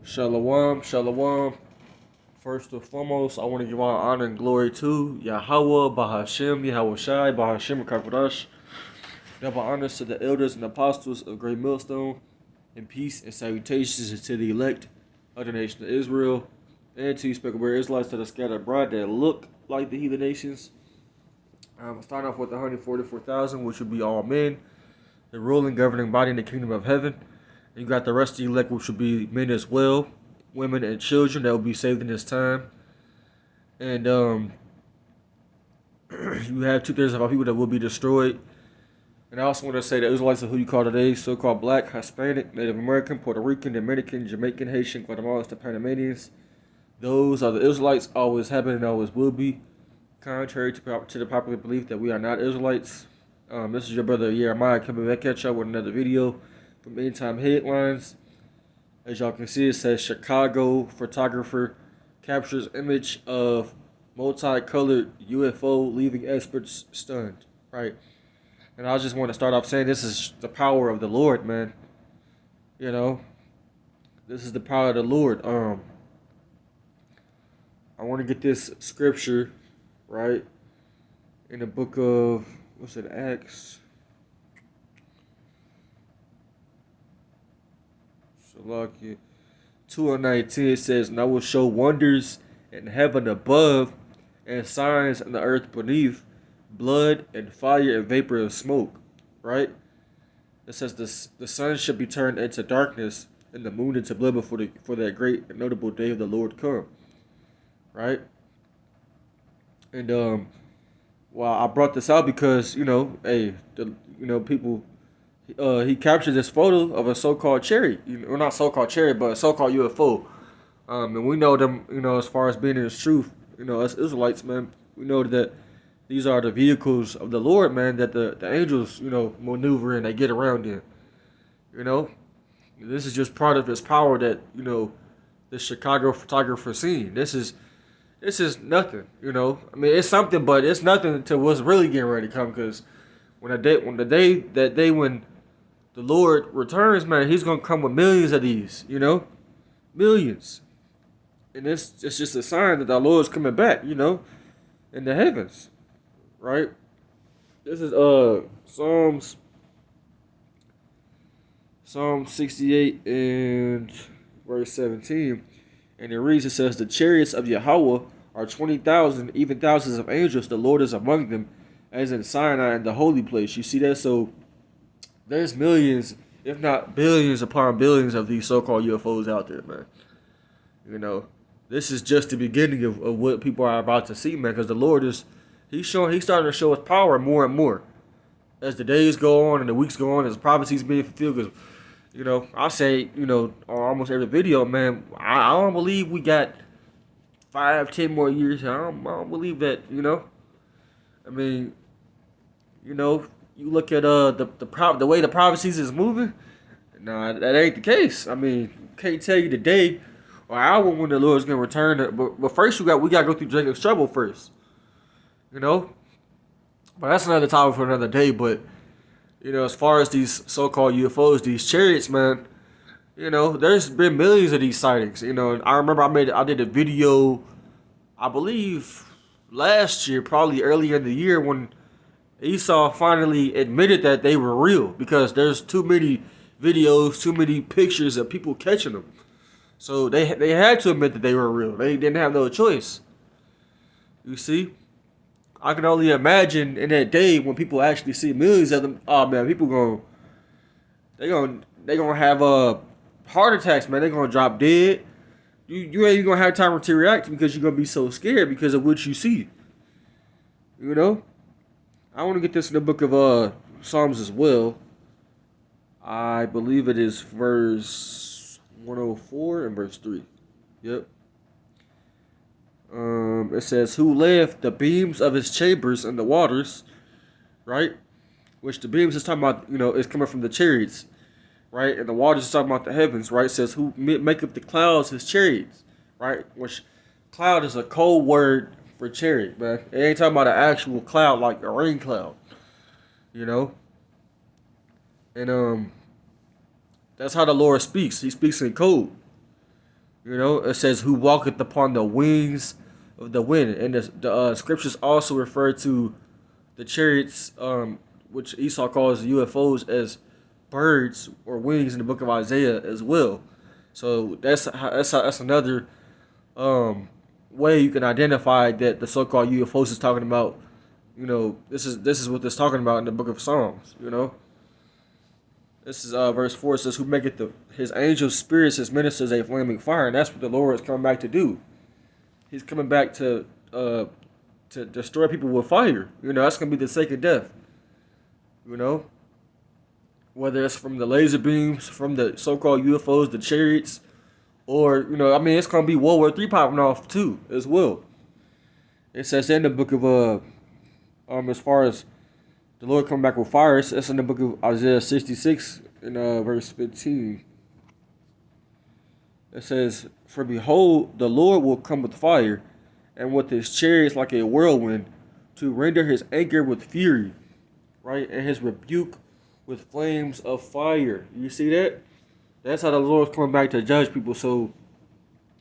Shalom, shalom. First and foremost, I want to give all honor and glory to Yahweh, Bahashem, Yahweh Shai, Bahashem, Kakodash. Double honors to the elders and apostles of Great Millstone, and peace and salutations to the elect of the nation of Israel, and to you speckled Israelites that are scattered abroad that look like the heathen nations. Starting off with 144,000, which would be all men, the ruling, governing body in the kingdom of heaven. And you got the rest of the elect, which would be men as well, women and children that will be saved in this time. And you have 2/3 of our people that will be destroyed. And I also want to say the Israelites are who you call today, so-called Black, Hispanic, Native American, Puerto Rican, Dominican, Jamaican, Haitian, Guatemalans, the Panamanians. Those are the Israelites, always have been and always will be. Contrary to the popular belief that we are not Israelites. This is your brother Jeremiah coming back at y'all with another video from End Time Headlines. As y'all can see, it says Chicago photographer captures image of multicolored UFO, leaving experts stunned. Right. And I just want to start off saying this is the power of the Lord, man. You know, this is the power of the Lord. I want to get this scripture, right, in the book of, what's it, Acts. Salakia 2:19, it says, "And I will show wonders in heaven above, and signs in the earth beneath, blood and fire and vapor of smoke." Right? It says the sun should be turned into darkness and the moon into blood before that great and notable day of the Lord come. Right? And well, I brought this out because people. He captured this photo of a so-called chariot, or not so-called chariot, but a so-called UFO. And we know them, as far as being in the truth, as Israelites, man, we know that these are the vehicles of the Lord, man, that the angels, maneuver in, they get around in. This is just part of his power that, the Chicago photographer seen. This is nothing, I mean, it's something, but it's nothing to what's really getting ready to come, because when the Lord returns, man, he's going to come with millions of these, millions. And it's just a sign that the Lord's coming back, in the heavens, right? This is Psalm 68 and verse 17. And it reads, it says, "The chariots of Yahweh are 20,000, even thousands of angels. The Lord is among them, as in Sinai in the holy place." You see that? So there's millions, if not billions upon billions of these so-called UFOs out there, man. This is just the beginning of what people are about to see, man, because the Lord he's starting to show his power more and more. As the days go on and the weeks go on, as prophecies being fulfilled, because, I say, on almost every video, man, I don't believe we got 5-10 more years. I don't believe that, I mean, you look at the way the prophecies is moving. No, that ain't the case. I mean, can't tell you the day or hour when the Lord's gonna return. But first we gotta go through Jacob's trouble first. But that's another topic for another day. But as far as these so-called UFOs, these chariots, man, there's been millions of these sightings. And I remember I did a video, I believe last year, probably earlier in the year, when Esau finally admitted that they were real, because there's too many videos, too many pictures of people catching them. So they had to admit that they were real. They didn't have no choice. You see? I can only imagine in that day when people actually see millions of them. Oh man, people they gonna have heart attacks, man. They're gonna drop dead. You ain't even gonna have time to react because you're gonna be so scared because of what you see. I want to get this in the book of Psalms as well. I believe it is verse 104 and verse 3. Yep. It says, "Who layeth the beams of his chambers in the waters," right? Which the beams is talking about, is coming from the chariots, right? And the waters is talking about the heavens, right? It says, "Who maketh the clouds his chariots," right? Which cloud is a code word for chariot, man. It ain't talking about an actual cloud like a rain cloud, And that's how the Lord speaks. He speaks in code. You know, it says, who walketh upon the wings of the wind. And the scriptures also refer to the chariots, which Esau calls UFOs, as birds or wings in the book of Isaiah as well. So that's another way you can identify that the so-called UFOs is talking about. You know, this is what it's talking about in the book of Psalms. You know, this is verse 4. It says, who maketh his angels spirits, his ministers a flaming fire. And that's what the Lord is coming back to do. He's coming back to destroy people with fire. You know, that's going to be the second death. You know, whether it's from the laser beams, from the so-called UFOs, the chariots, or, you know, I mean, it's going to be World War III popping off too, as well. It says in the book of, as far as the Lord coming back with fire, it's in the book of Isaiah 66 in verse 15. It says, for behold, the Lord will come with fire, and with his chariots like a whirlwind, to render his anger with fury, right? And his rebuke with flames of fire. You see that? That's how the Lord's coming back to judge people. So,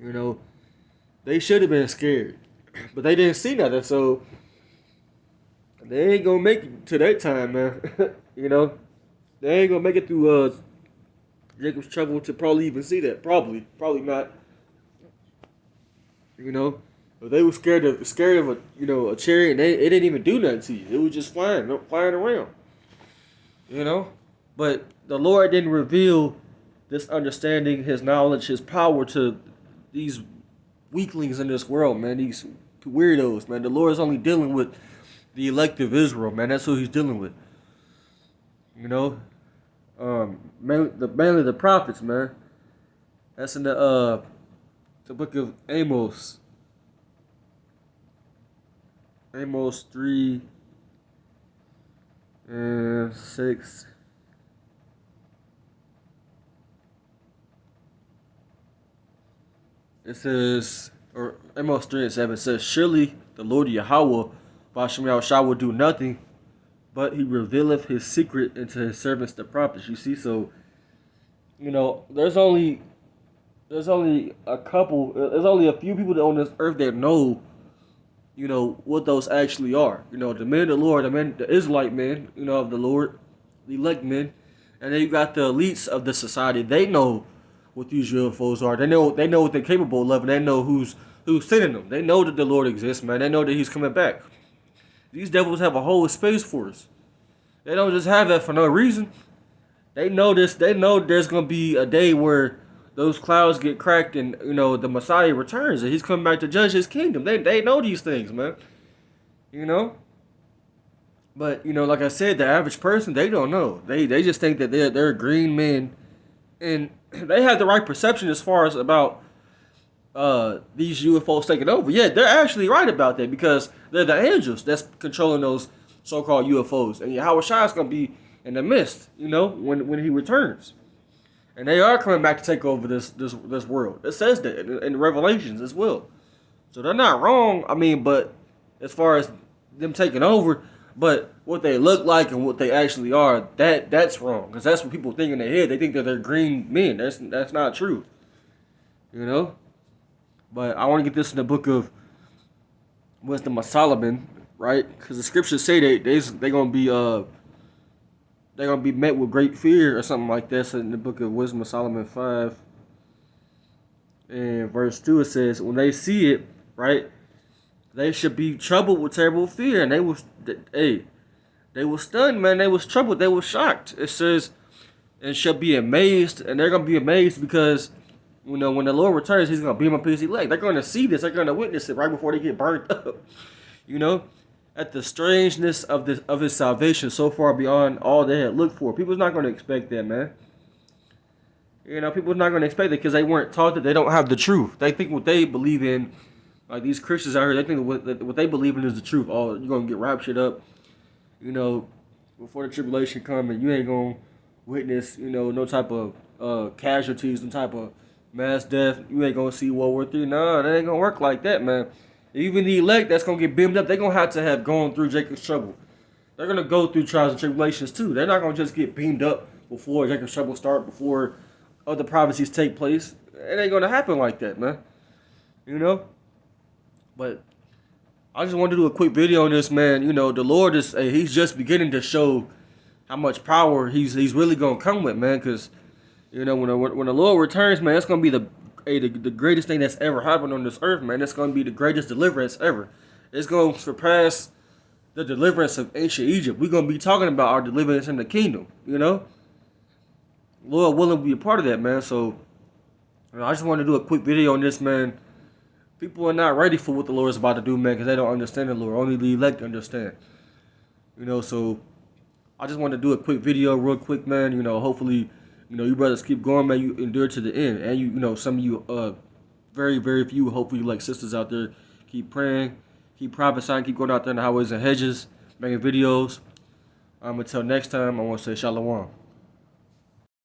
you know, they should have been scared, but they didn't see nothing. So they ain't gonna make it to that time, man. You know, they ain't gonna make it through Jacob's trouble to probably even see that. Probably not. You know, but they were scared of a chariot, and it didn't even do nothing to you. It was just flying around. You know, but the Lord didn't reveal this understanding, his knowledge, his power to these weaklings in this world, man. These weirdos, man. The Lord is only dealing with the elect of Israel, man. That's who he's dealing with. You know, mainly the prophets, man. That's in the book of Amos. Amos 3 and 6. It says, or Amos 3 and 7 says, surely the Lord Yahweh, YASHAMIAHLA, will do nothing, but he revealeth his secret unto his servants the prophets. You see, so, you know, there's only a few people on this earth that know, you know, what those actually are. You know, the men of the Lord, the Israelite men, you know, of the Lord, the elect men, and then you got the elites of the society. They know what these UFOs are. They know what they're capable of, and they know who's sending them. They know that the Lord exists, man. They know that he's coming back. These devils have a whole space force. They don't just have that for no reason. They know this. They know there's gonna be a day where those clouds get cracked, and you know the Messiah returns, and he's coming back to judge his kingdom. They know these things, man. You know. But you know, like I said, the average person, they don't know. They just think that they're green men, and they have the right perception as far as about these UFOs taking over. Yeah, they're actually right about that, because they're the angels that's controlling those so-called UFOs, and YAHWH is gonna be in the midst, you know, when he returns. And they are coming back to take over this world. It says that in Revelations as well. So they're not wrong. I mean, but as far as them taking over, but what they look like and what they actually are, that's wrong. Because that's what people think in their head. They think that they're green men. That's not true. You know? But I want to get this in the book of Wisdom of Solomon, right? Because the scriptures say they're gonna be met with great fear or something like that. So in the book of Wisdom of Solomon 5 and verse 2, it says, when they see it, right, they should be troubled with terrible fear. And they were stunned, man. They was troubled. They were shocked. It says, and shall be amazed. And they're going to be amazed because, you know, when the Lord returns, he's going to beam up his elect. They're going to see this. They're going to witness it right before they get burnt up. You know, at the strangeness of his salvation so far beyond all they had looked for. People's not going to expect that, man. You know, people's not going to expect it because they weren't taught that. They don't have the truth. They think what they believe in, like these Christians out here, they think what they believe in is the truth. Oh, you're going to get raptured up, you know, before the tribulation comes, and you ain't going to witness, you know, no type of casualties, no type of mass death. You ain't going to see World War III. No, that ain't going to work like that, man. Even the elect that's going to get beamed up, they're going to have gone through Jacob's trouble. They're going to go through trials and tribulations too. They're not going to just get beamed up before Jacob's trouble start, before of the prophecies take place. It ain't gonna happen like that, man. You know? But I just wanted to do a quick video on this, man. You know, the Lord is he's just beginning to show how much power he's really gonna come with, man. Cause you know when the Lord returns, man, it's gonna be the greatest thing that's ever happened on this earth, man. It's gonna be the greatest deliverance ever. It's gonna surpass the deliverance of ancient Egypt. We're gonna be talking about our deliverance in the kingdom. You know, Lord willing to be a part of that, man. So you know, I just want to do a quick video on this, man. People are not ready for what the Lord is about to do, man, because they don't understand the Lord. Only the elect understand. You know, so I just want to do a quick video real quick, man. You know, hopefully, you know, you brothers keep going, man. You endure to the end. And, you know, some of you, very, very few, hopefully, like sisters out there, keep praying, keep prophesying, keep going out there in the highways and hedges, making videos. Until next time, I want to say shalom.